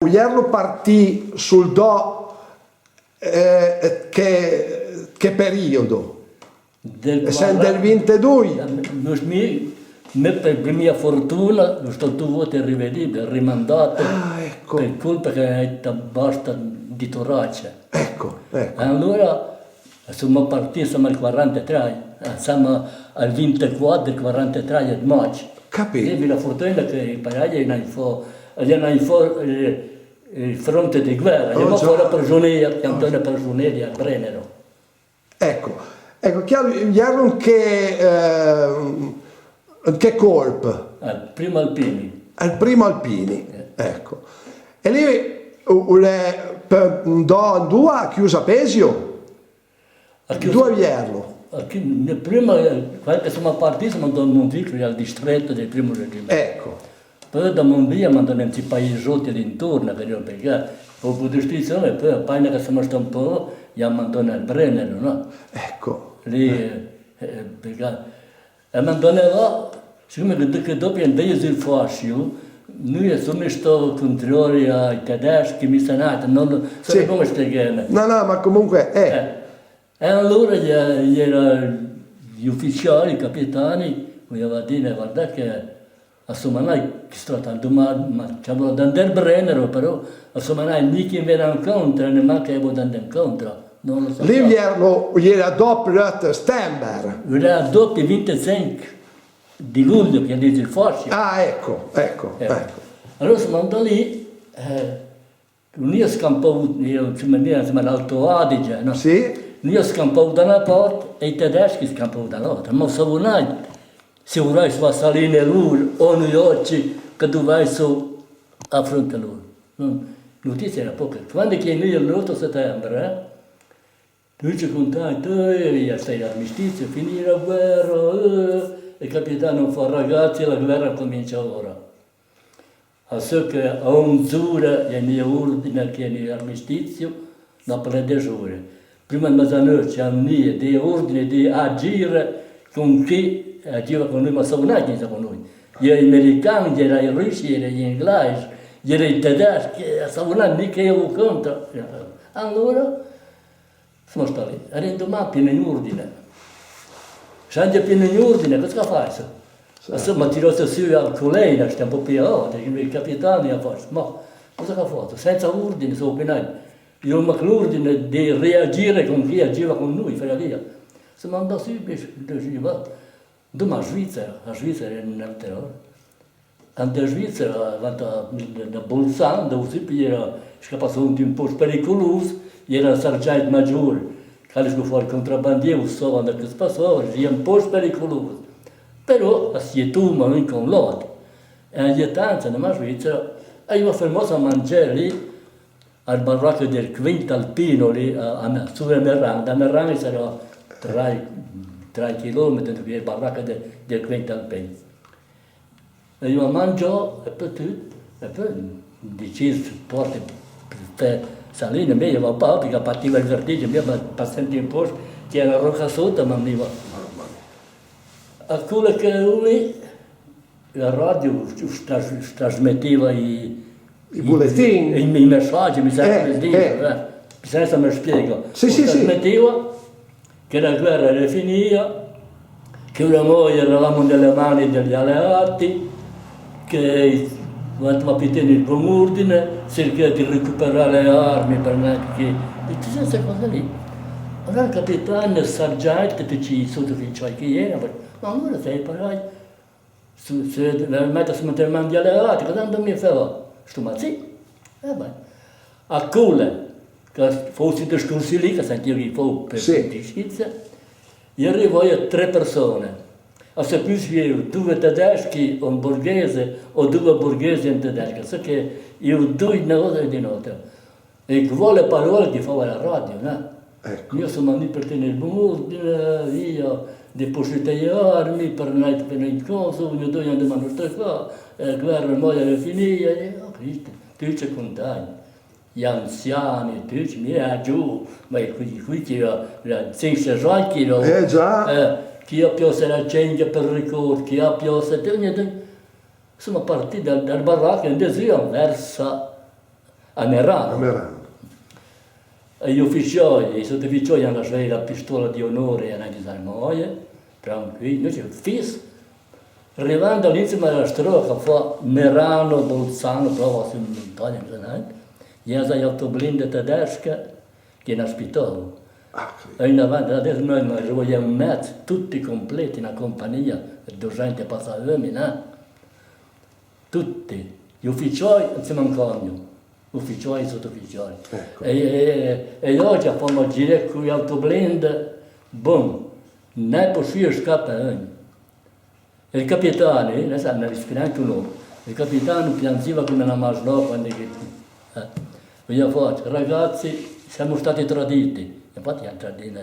Ieri partì sul do che periodo? Essendo del 22. Per mia fortuna non sto tutte rivedibile, rimandato Ecco. per colpa che basta di Toraccia. Ecco. Allora siamo partiti, siamo al 43, siamo al 24, 43 di maggio. Capito. Avevi la fortuna che i paragli erano fuori il fronte di guerra, andiamo fuori prigionieri, Antonio prigionieri a Brennero. Ecco, chiaro, ieri che colpo? Al primo Alpini. Al primo Alpini, ecco. E lì due ha chiuso a Pesio? Due vierlo? Prima, quando siamo partiti, siamo andato a Monticchio, al distretto del primo reggimento. Ecco. Poi da Mondia mi hanno dato questi paesotti d'intorno, perché dopo giustizia, e poi appena che siamo stati un po', gli hanno mandato al Brennero, no? Ecco. Lì, perché... E mi hanno dato là, siccome che dopo andai sul fascio, noi siamo stati contrari ai tedeschi, mi sanate, non so come spiegare. No, ma comunque E allora gli ufficiali, i capitani, mi avevano detto, guarda che insomma noi sto tanto ma ci avevo dato il Brennero, però insomma noi mica mi vengono incontro, ne manca avevo dato incontro, non lo so. Lì era dopo settembre. Era dopo 25 di luglio che dice il fascio. Ah, ecco. Allora siamo andati lì, noi scampavo, siamo all'Alto Adige, no? Sì. Noi scampavo da una parte e i tedeschi scampavano dall'altra, ma sapevano se vorrai salire loro o noi oggi che dovrai a fronte a loro. Notizia era poca. Quando che noi l'8 settembre, noi ci contai, io stai l'armistizio, finire la guerra, il capitano fa ragazzi, la guerra comincia ora. A so che a un'ora è il mio ordine che è l'armistizio, dopo le 10 ore. Prima di mezzanotte hanno dei ordini di agire con chi agiva con noi, ma sapevano chi con noi. Gli americani, gli russi, gli inglesi, gli tedeschi, sapevano mica io contro. Allora siamo stati lì, era domani pieno in ordine. Se andiamo pieno in ordine, cosa fai? Insomma, tirato su al collega, stiamo un po' più alto, il capitano ha fatto, ma cosa ha fatto? Senza ordine, sono opinati. Io ho l'ordine di reagire con chi agiva con noi, fra lì. Siamo andati subito, domani a Svizzera è un'altra ora. Andando a Svizzera, da Bolzano, dove si era scappato un posto pericoloso, era il sergente maggiore, che aveva fuori il contrabbandiere, so che si passava, era un posto pericoloso. Però si è tu, ma non con l'altro. E ogni tanto, nella Svizzera, io ho fermato a mangiare lì, al baracco del Quinto Alpino, lì su Merang. Da Merang c'era 3 chilometri il baracco del Quinto Alpino. E io mangio e poi deciso porti per salire, meglio va pa, perché partiva il vertigine, mi passando in posto, c'era rocca sotto, ma mi va. A quello che lui, la radio trasmetteva i bulettini, i messaggi, mi sa come dire, senza mi spiego. Sì. Trasmetteva che la guerra era finita, che noi eravamo nelle mani degli alleati, che quando capitano il buon ordine, cercava di recuperare le armi per che... E tutte queste cose lì. Allora il capitano, il sergente, tutti i sottufficiali che erano, ma allora sei parai, se la meta si metteva in mano agli alleati, cosa non mi fa? Sto ma sì, a Cule, che fosse discorsi lì, che sentivo che fu per giustizia, io arrivai a 3 persone. A se più io 2 tedeschi, un borghese, o 2 borghesi e un tedesco, so che io 2 di una cosa e di un'altra. E vuole parole che fa la radio, no? Ecco. Io sono lì per tenere il buon ordine, io deposito le armi, per il coso, ognuno due andiamo a nostra qua, la guerra ormai era finita, e Cristo, tu ci contai. Gli anziani, tutti, mi è giù, ma qui c'era 5 sergenti, chi ha piace la gente per ricordo, chi ha piace... Insomma, partiti dal baracco e andiamo verso a Merano. A Merano. E gli ufficiali, i sottufficiali hanno lasciato la pistola di onore e hanno detto, tranquillo, noi fisso. Arrivando all'inizio della strofa, fa Merano, Bolzano, proprio su montagna, gli autoblinde tedesche che ne aspettavano. E in avanti, adesso noi vogliamo un mezzo, tutti completi, una compagnia, 200 passaggeri, no? Tutti, gli ufficiali insieme a un camion, ufficiali e sottufficiali. Ecco. E oggi fanno girare con gli autoblinde, boom, non è possibile scappare. E il capitano, ne sa, ne rischia anche un uomo, il capitano piangeva come una masnò quando gli ha fatto, ragazzi, siamo stati traditi. Infatti hanno tradito.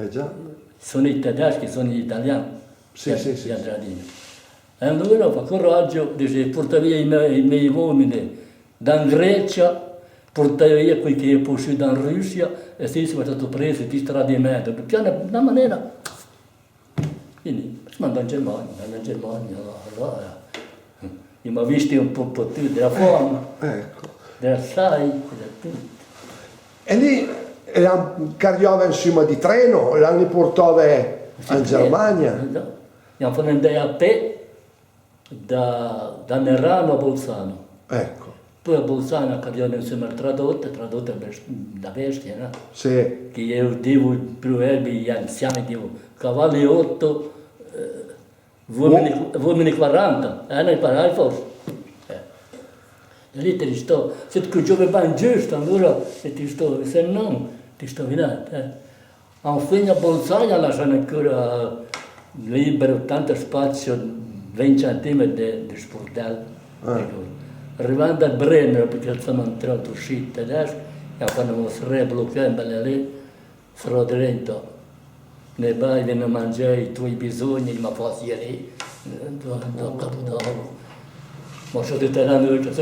Già. Sono i tedeschi, sono gli italiani. Sì. Li hanno traditi. E allora fa coraggio, dice, porta via i miei uomini da Grecia, porta via quelli che è uscito da Russia, e se sono stato preso di tradimento. Piano, una maniera. Quindi, manda in Germania, allora. Mi ha visto un po' tutti, della forma, Ecco. della sai, da tutto. E lì carriava insomma di treno, l'hanno portava in Germania. Abbiamo fatto andare a pe da Merano a Bolzano. Ecco. Poi a Bolzano carriamo insieme al tradotto da bestia, no? Sì. Che io devo più gli anziani, devo cavalli 8, uomini 40, non imparai forse. E lì ti sto, se tu giovane giusto, allora ti sto, se no ti sto venendo. Infine a Bolzano lasciano ancora libero tanto spazio, 20 centimetri di sportello. Arrivando a Brennero, perché siamo entrati usciti tedeschi, e quando si rebloccano lì, sarò dentro. Ne vai, vieni a mangiare i tuoi bisogni, ma fossi lì, da Capodanno. Ma sono determinato,